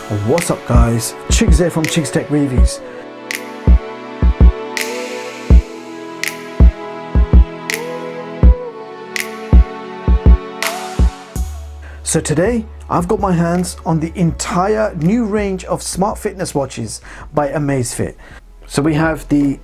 What's up guys, Chigs here from Chigs Tech Reviews. So today I've got my hands on the entire new range of smart fitness watches by Amazfit. So we have the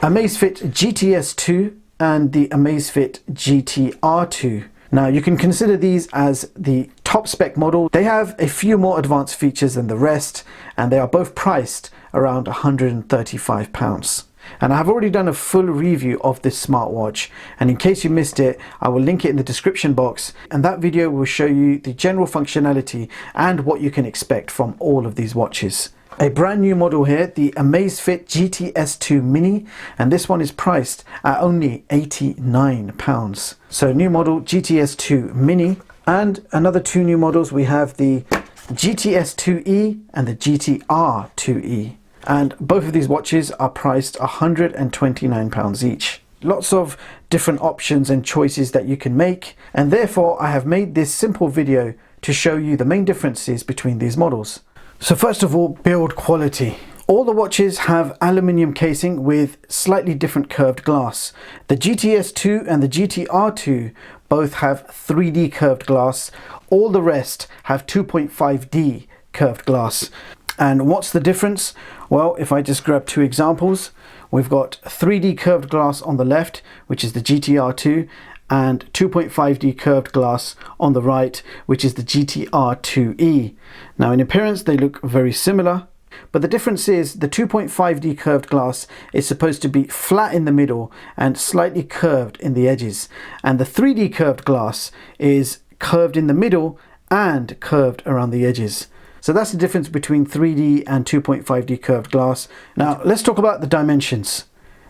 Amazfit GTS 2 and the Amazfit GTR 2. Now you can consider these as the top spec model. They have a few more advanced features than the rest, and they are both priced around £135. And I have already done a full review of this smartwatch, and in case you missed it, I will link it in the description box, and that video will show you the general functionality and what you can expect from all of these watches. A brand new model here, the Amazfit GTS 2 Mini, and this one is priced at only £89. So new model GTS 2 Mini, and another two new models. We have the GTS 2E and the GTR 2E, and both of these watches are priced £129 each. Lots of different options and choices that you can make, and therefore I have made this simple video to show you the main differences between these models. So first of all, build quality. All the watches have aluminium casing with slightly different curved glass. The GTS 2 and the GTR 2 both have 3D curved glass. All the rest have 2.5D curved glass. And what's the difference? Well, if I just grab two examples, we've got 3D curved glass on the left, which is the GTR 2, and 2.5D curved glass on the right, which is the GTR 2E. Now in appearance they look very similar, but the difference is the 2.5D curved glass is supposed to be flat in the middle and slightly curved in the edges, and the 3D curved glass is curved in the middle and curved around the edges. So that's the difference between 3D and 2.5D curved glass. Now let's talk about the dimensions.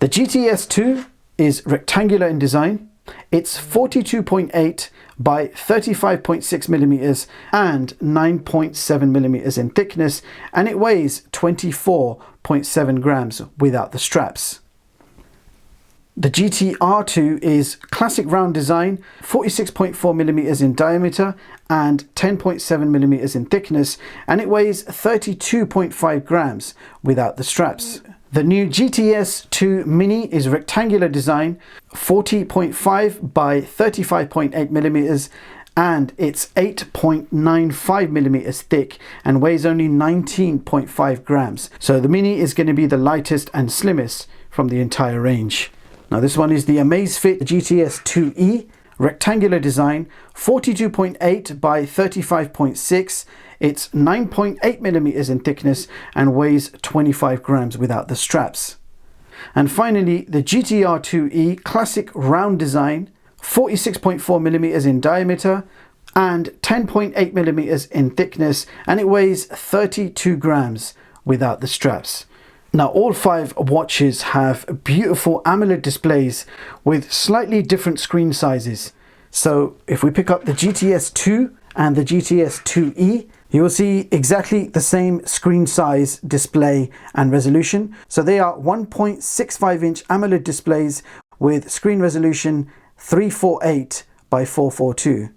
The GTS 2 is rectangular in design. It's 42.8 by 35.6 millimeters and 9.7 millimeters in thickness, and it weighs 24.7 grams without the straps. The GTR 2 is classic round design, 46.4 millimeters in diameter and 10.7 millimeters in thickness, and it weighs 32.5 grams without the straps. The new GTS 2 Mini is rectangular design, 40.5 by 35.8 millimeters, and it's 8.95 millimeters thick and weighs only 19.5 grams. So the Mini is going to be the lightest and slimmest from the entire range. Now this one is the Amazfit GTS 2E, rectangular design, 42.8 by 35.6. It's 9.8 millimeters in thickness and weighs 25 grams without the straps. And finally, the GTR 2E classic round design, 46.4 millimeters in diameter and 10.8 millimeters in thickness, and it weighs 32 grams without the straps. Now all five watches have beautiful AMOLED displays with slightly different screen sizes. So if we pick up the GTS 2 and the GTS 2E, you will see exactly the same screen size, display and resolution. So they are 1.65 inch AMOLED displays with screen resolution 348 by 442.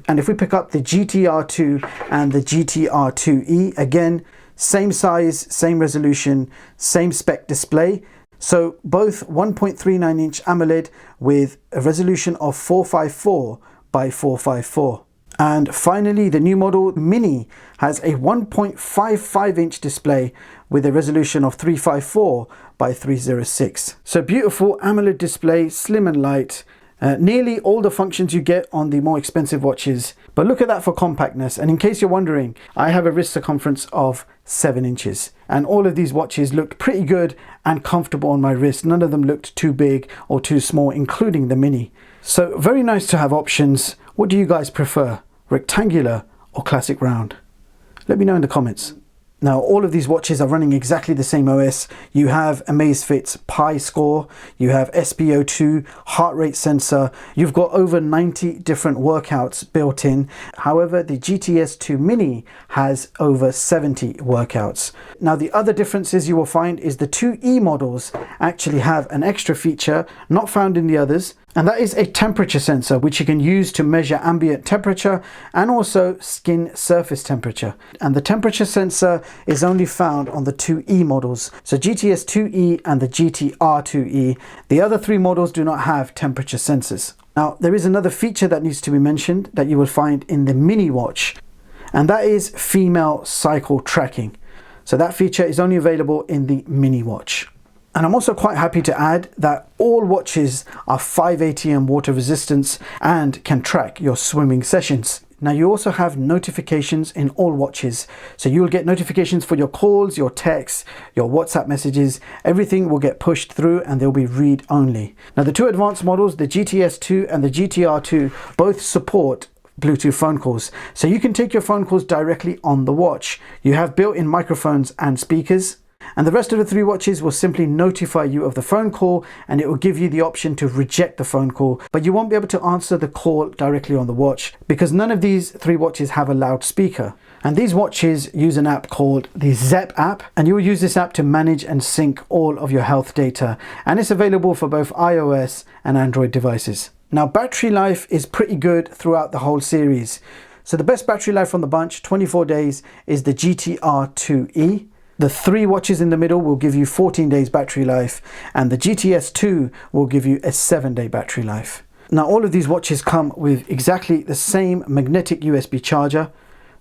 And if we pick up the GTR 2 and the GTR 2E, again, same size, same resolution, same spec display. So both 1.39 inch AMOLED with a resolution of 454 by 454. And finally, the new model Mini has a 1.55 inch display with a resolution of 354 by 306. So beautiful AMOLED display, slim and light. Nearly all the functions you get on the more expensive watches, but look at that for compactness. And in case you're wondering, I have a wrist circumference of 7 inches, and all of these watches looked pretty good and comfortable on my wrist. None of them looked too big or too small, including the Mini. So very nice to have options. What do you guys prefer, rectangular or classic round? Let me know in the comments. Now all of these watches are running exactly the same OS. You have Amazfit's Pi score, you have SpO2, heart rate sensor, you've got over 90 different workouts built in. However, the GTS 2 Mini has over 70 workouts. Now the other differences you will find is the 2E models actually have an extra feature not found in the others, And that is a temperature sensor which you can use to measure ambient temperature and also skin surface temperature. And the temperature sensor is only found on the 2E models. So GTS 2E and the GTR 2E. The other three models do not have temperature sensors. Now, there is another feature that needs to be mentioned that you will find in the mini watch, and that is female cycle tracking. So that feature is only available in the mini watch. And I'm also quite happy to add that all watches are 5 ATM water resistance and can track your swimming sessions. Now you also have notifications in all watches. So you'll get notifications for your calls, your texts, your WhatsApp messages. Everything will get pushed through and they'll be read only. Now the two advanced models, the GTS 2 and the GTR 2, both support Bluetooth phone calls. So you can take your phone calls directly on the watch. You have built-in microphones and speakers. And the rest of the three watches will simply notify you of the phone call, and it will give you the option to reject the phone call, but you won't be able to answer the call directly on the watch because none of these three watches have a loudspeaker. And these watches use an app called the Zepp app, and you will use this app to manage and sync all of your health data, and it's available for both iOS and Android devices. Now battery life is pretty good throughout the whole series. So the best battery life from the bunch, 24 days, is the GTR 2E. The three watches in the middle will give you 14 days battery life, and the GTS 2 will give you a 7-day battery life. Now all of these watches come with exactly the same magnetic USB charger.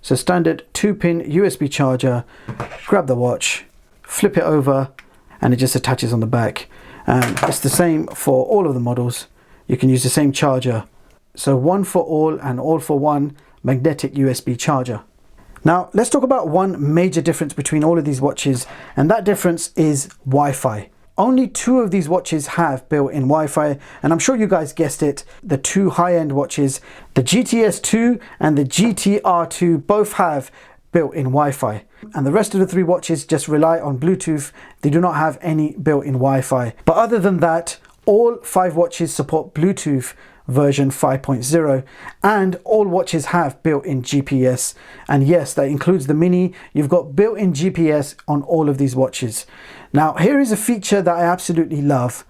So standard 2-pin USB charger. Grab the watch, flip it over, and it just attaches on the back. And it's the same for all of the models. You can use the same charger. So one for all and all for one magnetic USB charger. Now, let's talk about one major difference between all of these watches, and that difference is Wi-Fi. Only two of these watches have built-in Wi-Fi, and I'm sure you guys guessed it, the two high-end watches, the GTS 2 and the GTR 2, both have built-in Wi-Fi. And the rest of the three watches just rely on Bluetooth. They do not have any built-in Wi-Fi. But other than that, all 5 watches support Bluetooth version 5.0, and all watches have built-in GPS, and yes, that includes the mini. You've got built-in GPS on all of these watches. Now here is a feature that I absolutely love: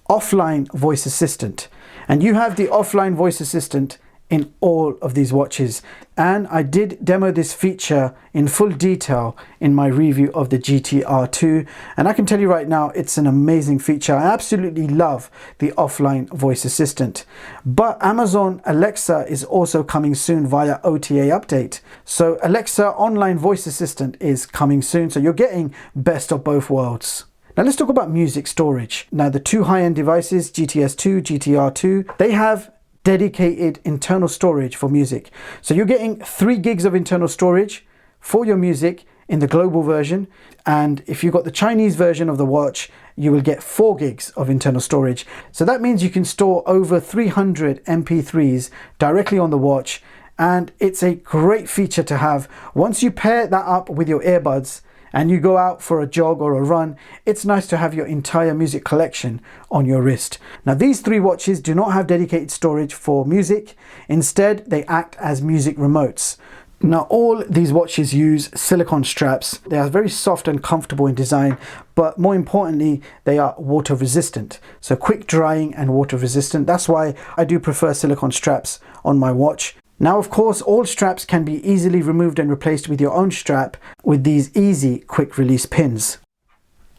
offline voice assistant. And you have the offline voice assistant in all of these watches, and I did demo this feature in full detail in my review of the GTR 2, and I can tell you right now it's an amazing feature. I absolutely love the offline voice assistant. But Amazon Alexa is also coming soon via OTA update. So Alexa online voice assistant is coming soon, so you're getting best of both worlds. Now let's talk about music storage. Now the two high-end devices, GTS 2, GTR 2, they have dedicated internal storage for music. So you're getting 3 gigs of internal storage for your music in the global version, and if you've got the Chinese version of the watch, you will get 4 gigs of internal storage. So that means you can store over 300 MP3s directly on the watch, and it's a great feature to have. Once you pair that up with your earbuds and you go out for a jog or a run, it's nice to have your entire music collection on your wrist. Now these 3 watches do not have dedicated storage for music. Instead, they act as music remotes. Now all these watches use silicone straps. They are very soft and comfortable in design, but more importantly, they are water resistant. So quick drying and water resistant. That's why I do prefer silicone straps on my watch. Now, of course, all straps can be easily removed and replaced with your own strap with these easy quick release pins.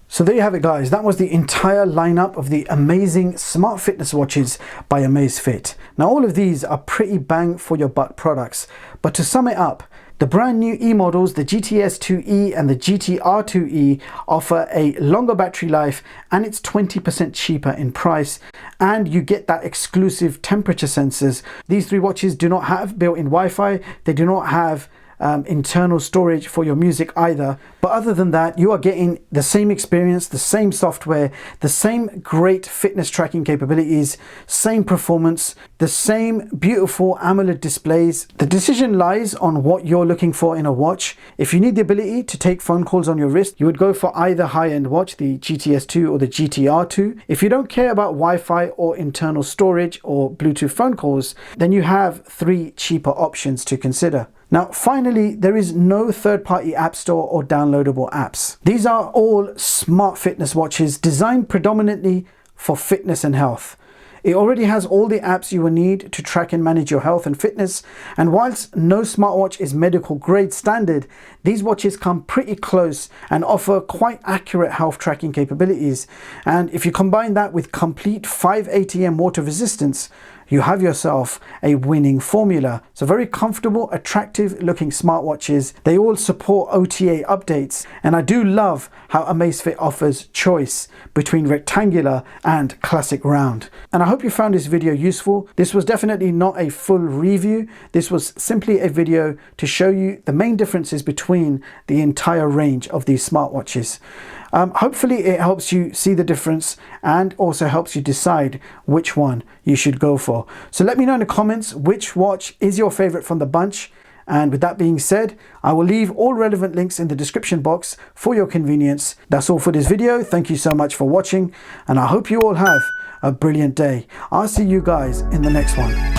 So there you have it, guys. That was the entire lineup of the amazing smart fitness watches by Amazfit. Now all of these are pretty bang for your buck products, but to sum it up, the brand new E models, the GTS 2E and the GTR 2E, offer a longer battery life, and it's 20% cheaper in price, and you get that exclusive temperature sensors. These 3 watches do not have built-in Wi-Fi. They do not have internal storage for your music either, but other than that, you are getting the same experience, the same software, the same great fitness tracking capabilities, same performance, the same beautiful AMOLED displays. The decision lies on what you're looking for in a watch. If you need the ability to take phone calls on your wrist, you would go for either high-end watch, the GTS 2 or the GTR 2. If you don't care about Wi-Fi or internal storage or Bluetooth phone calls, then you have 3 cheaper options to consider. Now, finally, there is no third-party app store or downloadable apps. These are all smart fitness watches designed predominantly for fitness and health. It already has all the apps you will need to track and manage your health and fitness, and whilst no smartwatch is medical grade standard, these watches come pretty close and offer quite accurate health tracking capabilities. And if you combine that with complete 5 ATM water resistance, you have yourself a winning formula. So very comfortable, attractive looking smartwatches. They all support OTA updates, and I do love how Amazfit offers choice between rectangular and classic round. And I hope you found this video useful. This was definitely not a full review. This was simply a video to show you the main differences between the entire range of these smartwatches. Hopefully it helps you see the difference and also helps you decide which one you should go for. So let me know in the comments which watch is your favorite from the bunch. And with that being said, I will leave all relevant links in the description box for your convenience. That's all for this video. Thank you so much for watching, and I hope you all have a brilliant day. I'll see you guys in the next one.